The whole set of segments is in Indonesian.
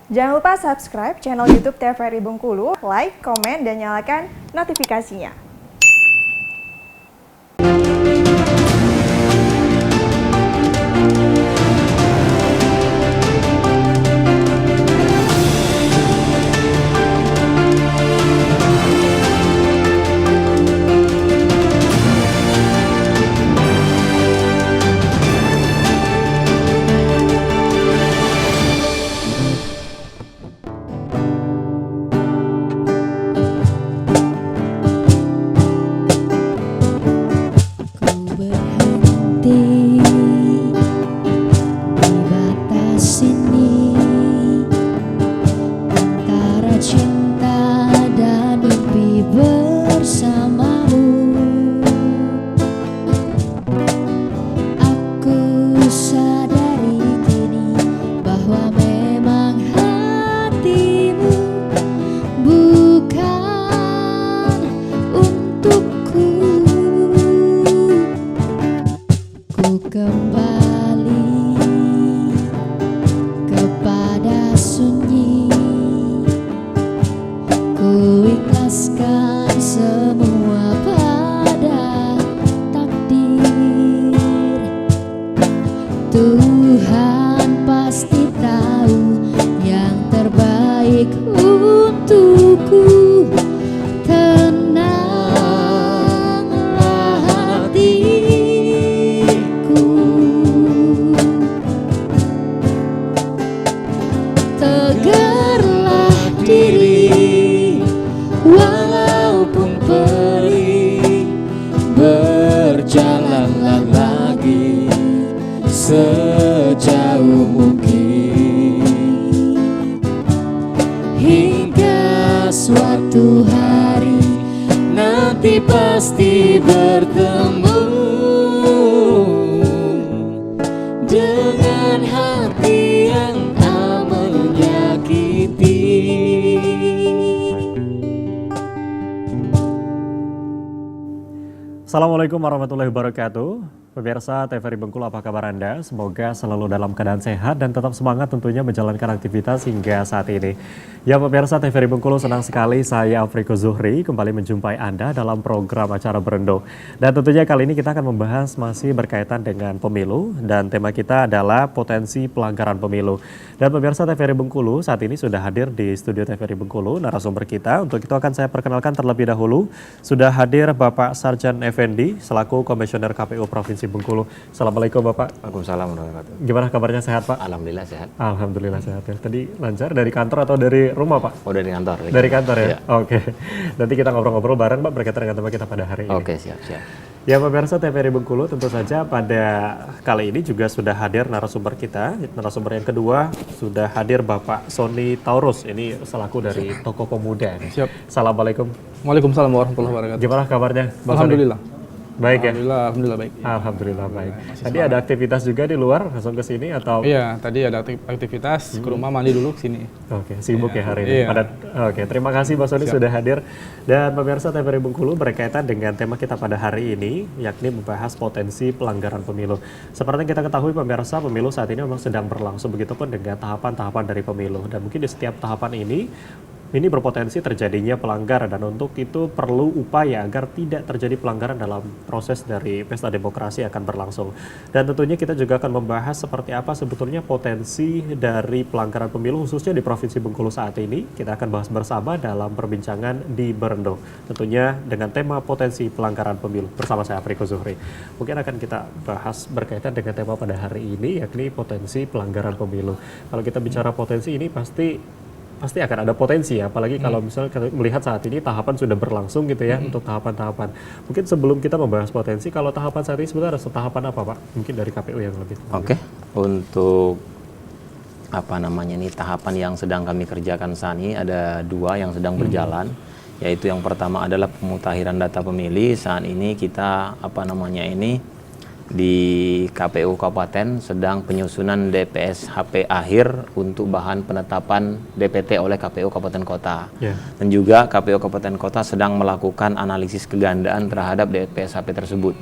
Jangan lupa subscribe channel YouTube TVRI Bengkulu, like, komen, dan nyalakan notifikasinya. Kembali kepada sunyi, ku ikhlaskan semua pada takdir. Tuhan pasti tahu yang terbaik untukku. Tegarlah diri, walaupun perih, berjalanlah lagi sejauh mungkin, hingga suatu hari nanti pasti bertemu dengan hati yang Assalamualaikum warahmatullahi wabarakatuh. Pemirsa TVRI Bengkulu, apa kabar Anda? Semoga selalu dalam keadaan sehat dan tetap semangat tentunya menjalankan aktivitas hingga saat ini. Ya pemirsa TVRI Bengkulu, senang sekali saya Afriko Zuhri kembali menjumpai Anda dalam program acara Berendo. Dan tentunya kali ini kita akan membahas masih berkaitan dengan pemilu dan tema kita adalah potensi pelanggaran pemilu. Dan pemirsa TVRI Bengkulu saat ini sudah hadir di studio TVRI Bengkulu narasumber kita. Untuk itu akan saya perkenalkan terlebih dahulu. Sudah hadir Bapak Sarjan Effendi selaku Komisioner KPU Provinsi Bengkulu. Assalamualaikum Bapak. Waalaikumsalam warahmatullahi wabarakatuh. Gimana kabarnya, sehat Pak? Alhamdulillah sehat. Alhamdulillah sehat ya. Tadi lancar dari kantor atau dari rumah Pak? Oh dari kantor. Dari kantor ya? Ya. Oke. Nanti kita ngobrol-ngobrol bareng Pak berkaitan dengan tema kita pada hari ini. Oke siap. Ya pemirsa TVRI Bengkulu, tentu saja pada kali ini juga sudah hadir narasumber kita. Narasumber yang kedua sudah hadir Bapak Sony Taurus. Ini selaku dari Toko Pemuda. Siap. Assalamualaikum. Waalaikumsalam warahmatullahi wabarakatuh. Gimana kabarnya? Bang Alhamdulillah. Sony? Baik ya? Alhamdulillah baik. Alhamdulillah baik. Tadi ada aktivitas juga di luar, langsung ke sini atau? Iya, tadi ada aktivitas ke rumah, mandi dulu ke sini. Oke, sibuk ya hari ini. Iya. Oke, terima kasih Pak Sony sudah hadir. Dan pemirsa TVRI Bengkulu berkaitan dengan tema kita pada hari ini, yakni membahas potensi pelanggaran pemilu. Seperti yang kita ketahui pemirsa, pemilu saat ini memang sedang berlangsung, begitupun dengan tahapan-tahapan dari pemilu. Dan mungkin di setiap tahapan ini berpotensi terjadinya pelanggaran dan untuk itu perlu upaya agar tidak terjadi pelanggaran dalam proses dari pesta demokrasi yang akan berlangsung. Dan tentunya kita juga akan membahas seperti apa sebetulnya potensi dari pelanggaran pemilu khususnya di Provinsi Bengkulu saat ini. Kita akan bahas bersama dalam perbincangan di Berendo. Tentunya dengan tema potensi pelanggaran pemilu bersama saya Afriko Zuhri. Mungkin akan kita bahas berkaitan dengan tema pada hari ini yakni potensi pelanggaran pemilu. Kalau kita bicara potensi ini pasti akan ada potensi ya, apalagi kalau misalnya kita melihat saat ini tahapan sudah berlangsung gitu ya untuk tahapan-tahapan. Mungkin sebelum kita membahas potensi, kalau tahapan saat ini sebenarnya ada tahapan apa Pak? Mungkin dari KPU yang lebih. Oke. Untuk tahapan yang sedang kami kerjakan saat ini ada dua yang sedang berjalan. Yaitu yang pertama adalah pemutahiran data pemilih. Saat ini kita di KPU Kabupaten sedang penyusunan DPS HP akhir untuk bahan penetapan DPT oleh KPU Kabupaten Kota. Dan juga KPU Kabupaten Kota sedang melakukan analisis kegandaan terhadap DPS HP tersebut.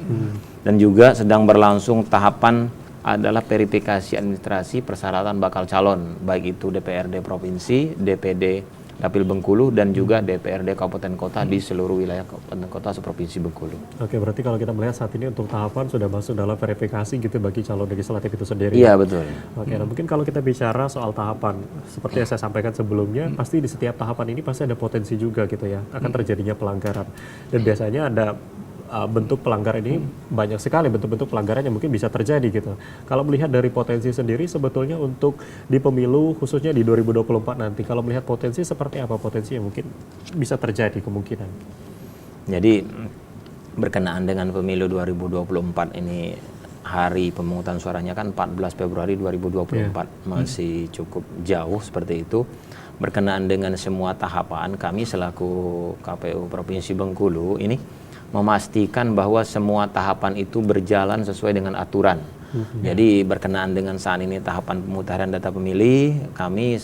Dan juga sedang berlangsung tahapan adalah verifikasi administrasi persyaratan bakal calon, baik itu DPRD provinsi, DPD Dapil Bengkulu, dan juga DPRD kabupaten kota di seluruh wilayah kabupaten kota seprovinsi Bengkulu. Oke, berarti kalau kita melihat saat ini untuk tahapan sudah masuk dalam verifikasi gitu bagi calon legislatif itu sendiri. Iya, betul. Oke, nah mungkin kalau kita bicara soal tahapan, seperti yang saya sampaikan sebelumnya, pasti di setiap tahapan ini pasti ada potensi juga gitu ya, akan terjadinya pelanggaran. Dan biasanya ada bentuk pelanggaran ini banyak sekali bentuk-bentuk pelanggaran yang mungkin bisa terjadi gitu. Kalau melihat dari potensi sendiri sebetulnya untuk di pemilu khususnya di 2024 nanti, kalau melihat potensi seperti apa potensi yang mungkin bisa terjadi kemungkinan? Jadi berkenaan dengan pemilu 2024 ini, hari pemungutan suaranya kan 14 Februari 2024, masih cukup jauh seperti itu. Berkenaan dengan semua tahapan, kami selaku KPU Provinsi Bengkulu ini memastikan bahwa semua tahapan itu berjalan sesuai dengan aturan. Jadi berkenaan dengan saat ini tahapan pemutaran data pemilih, kami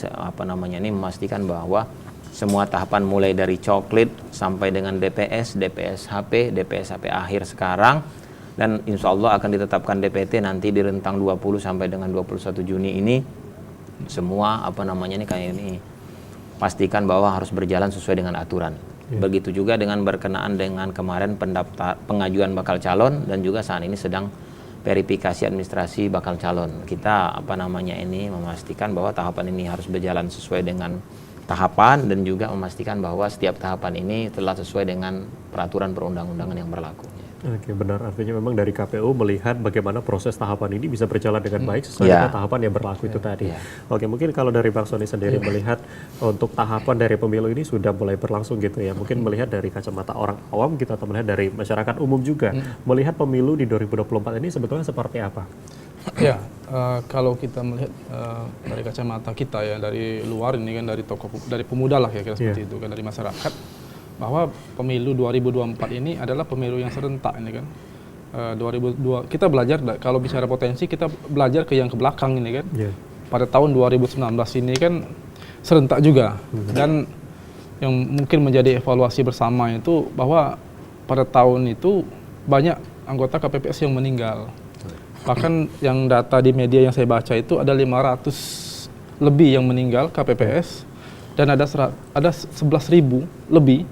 memastikan bahwa semua tahapan mulai dari coklit sampai dengan DPS, DPS-HP, DPS-HP akhir sekarang, dan insya Allah akan ditetapkan DPT nanti di rentang 20 sampai dengan 21 Juni ini, semua pastikan bahwa harus berjalan sesuai dengan aturan. Begitu juga dengan berkenaan dengan kemarin pengajuan bakal calon, dan juga saat ini sedang verifikasi administrasi bakal calon. Kita memastikan bahwa tahapan ini harus berjalan sesuai dengan tahapan, dan juga memastikan bahwa setiap tahapan ini telah sesuai dengan peraturan perundang-undangan yang berlaku. Oke, benar. Artinya memang dari KPU melihat bagaimana proses tahapan ini bisa berjalan dengan baik sesuai dengan tahapan yang berlaku itu tadi. Oke, mungkin kalau dari Bang Sony sendiri melihat untuk tahapan dari pemilu ini sudah mulai berlangsung gitu ya. Mungkin melihat dari kacamata orang awam gitu atau melihat dari masyarakat umum juga, melihat pemilu di 2024 ini sebetulnya seperti apa? Ya, kalau kita melihat dari kacamata kita ya, dari luar ini kan, dari pemuda lah ya, kira seperti itu kan, dari masyarakat, bahwa pemilu 2024 ini adalah pemilu yang serentak ini kan. 2002 kita belajar, kalau bicara potensi kita belajar ke yang ke belakang ini kan. Pada tahun 2019 ini kan serentak juga. Dan yang mungkin menjadi evaluasi bersama itu bahwa pada tahun itu banyak anggota KPPS yang meninggal. Bahkan yang data di media yang saya baca itu ada 500 lebih yang meninggal KPPS, dan ada 11.000 lebih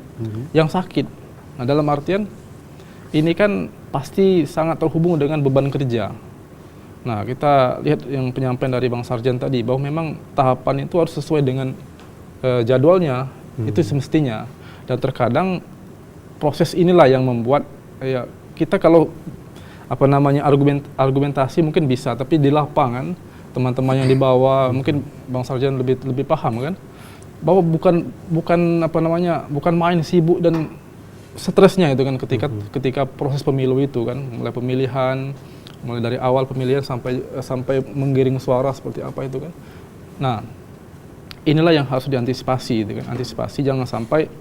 yang sakit. Nah, dalam artian ini kan pasti sangat terhubung dengan beban kerja. Nah, kita lihat yang penyampaian dari Bang Sarjan tadi, bahwa memang tahapan itu harus sesuai dengan jadwalnya, itu semestinya. Dan terkadang proses inilah yang membuat ya, kita kalau argumentasi mungkin bisa, tapi di lapangan teman-teman yang di bawah, mungkin Bang Sarjan lebih paham kan, bahwa bukan main sibuk dan stresnya itu kan ketika proses pemilu itu kan, mulai pemilihan, mulai dari awal pemilihan sampai menggiring suara seperti apa itu kan. Nah, inilah yang harus diantisipasi itu kan, antisipasi jangan sampai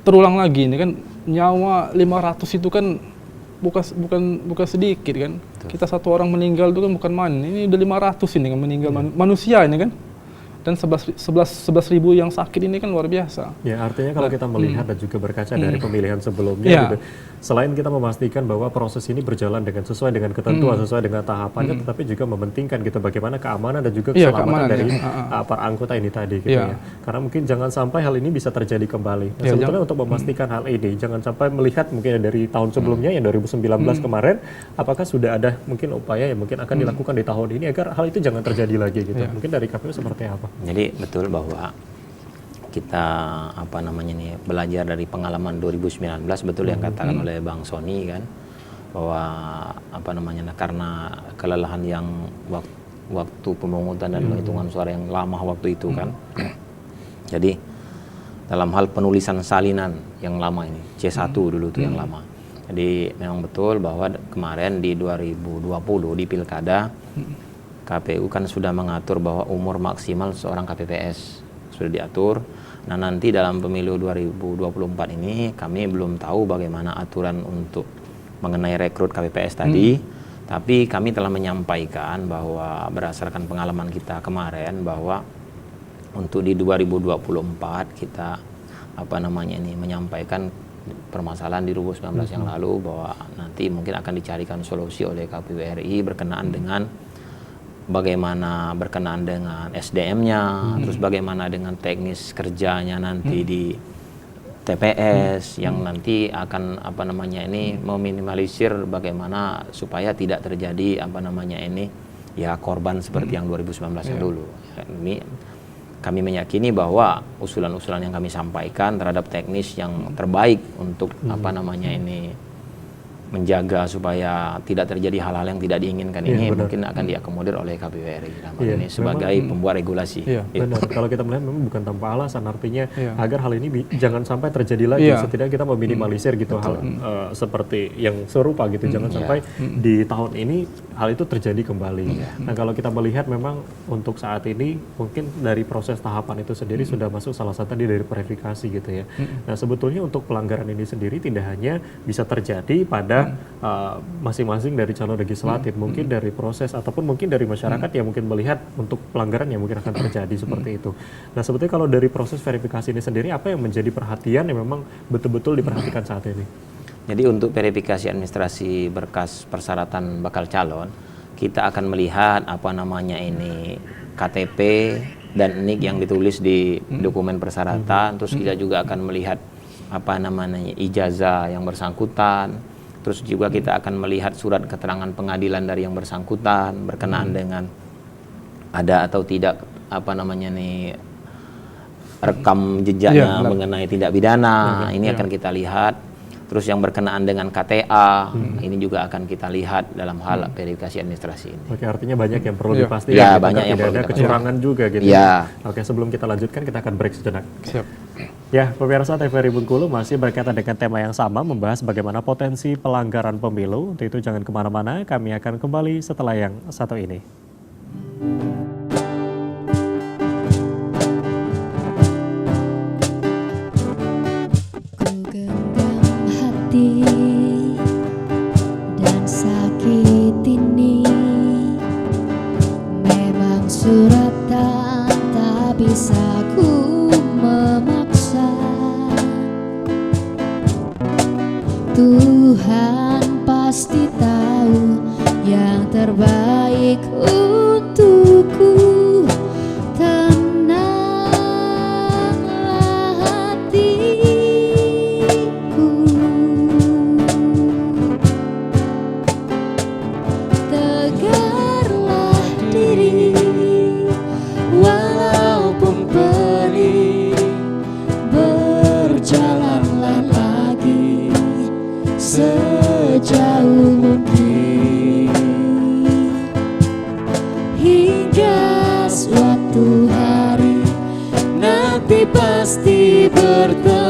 terulang lagi ini kan. Nyawa 500 itu kan bukan sedikit kan. Kita satu orang meninggal itu kan bukan main. Ini udah 500 ini kan meninggal manusia ini kan. Dan 11.000 yang sakit ini kan luar biasa. Ya, artinya kalau kita melihat dan juga berkaca dari pemilihan sebelumnya, gitu, selain kita memastikan bahwa proses ini berjalan sesuai dengan ketentuan, sesuai dengan tahapannya, tetapi juga mementingkan gitu bagaimana keamanan dan juga keselamatan dari para anggota ini tadi gitu ya. Karena mungkin jangan sampai hal ini bisa terjadi kembali. Nah, sebetulnya untuk memastikan hal ini, jangan sampai melihat mungkin dari tahun sebelumnya yang 2019 kemarin, apakah sudah ada mungkin upaya yang mungkin akan dilakukan di tahun ini agar hal itu jangan terjadi lagi gitu. Mungkin dari KPU seperti apa? Jadi betul bahwa kita belajar dari pengalaman 2019, betul yang katakan oleh Bang Sony kan, bahwa karena kelelahan yang waktu pemungutan dan penghitungan suara yang lama waktu itu kan. Jadi dalam hal penulisan salinan yang lama ini, C1 dulu tuh yang lama. Jadi memang betul bahwa kemarin di 2020 di Pilkada, KPU kan sudah mengatur bahwa umur maksimal seorang KPPS sudah diatur. Nah, nanti dalam pemilu 2024 ini kami belum tahu bagaimana aturan untuk mengenai rekrut KPPS tadi. Tapi kami telah menyampaikan bahwa berdasarkan pengalaman kita kemarin bahwa untuk di 2024 kita menyampaikan permasalahan di 2019 yang lalu, bahwa nanti mungkin akan dicarikan solusi oleh KPU RI berkenaan dengan bagaimana berkenaan dengan SDM-nya, terus bagaimana dengan teknis kerjanya nanti di TPS yang nanti akan meminimalisir bagaimana supaya tidak terjadi korban seperti yang 2019 yang dulu. Ini kami meyakini bahwa usulan-usulan yang kami sampaikan terhadap teknis yang terbaik untuk menjaga supaya tidak terjadi hal-hal yang tidak diinginkan ini mungkin akan diakomodir oleh KPU RI ini sebagai pembuat regulasi. Benar. Kalau kita melihat memang bukan tanpa alasan, artinya agar hal ini jangan sampai terjadi lagi. Setidaknya kita meminimalisir gitu hal seperti yang serupa gitu. Jangan sampai di tahun ini hal itu terjadi kembali. Nah, kalau kita melihat memang untuk saat ini mungkin dari proses tahapan itu sendiri sudah masuk salah satu dari verifikasi gitu ya. Nah, sebetulnya untuk pelanggaran ini sendiri tidak hanya bisa terjadi pada masing-masing dari calon legislatif, mungkin dari proses ataupun mungkin dari masyarakat yang mungkin melihat untuk pelanggaran yang mungkin akan terjadi seperti itu. Nah, sebetulnya kalau dari proses verifikasi ini sendiri apa yang menjadi perhatian yang memang betul-betul diperhatikan saat ini? Jadi untuk verifikasi administrasi berkas persyaratan bakal calon, kita akan melihat KTP dan NIK yang ditulis di dokumen persyaratan, terus kita juga akan melihat ijazah yang bersangkutan, terus juga kita akan melihat surat keterangan pengadilan dari yang bersangkutan berkenaan dengan ada atau tidak rekam jejaknya mengenai tindak pidana. Ini akan kita lihat. Terus yang berkenaan dengan KTA, ini juga akan kita lihat dalam hal verifikasi administrasi ini. Oke, artinya banyak yang perlu dipastikan. Ya, banyak yang perlu ada kecurangan juga gitu. Ya. Oke, sebelum kita lanjutkan kita akan break sejenak. Siap. Ya, pemirsa TVRI Bengkulu masih berkaitan dengan tema yang sama, membahas bagaimana potensi pelanggaran pemilu. Untuk itu jangan kemana-mana, kami akan kembali setelah yang satu ini. Dan sakit ini memang suratan tak bisa ku memaksa. Tuhan pasti tahu yang terbaik untukku. Sejauh mungkin hingga suatu hari nanti pasti bertemu.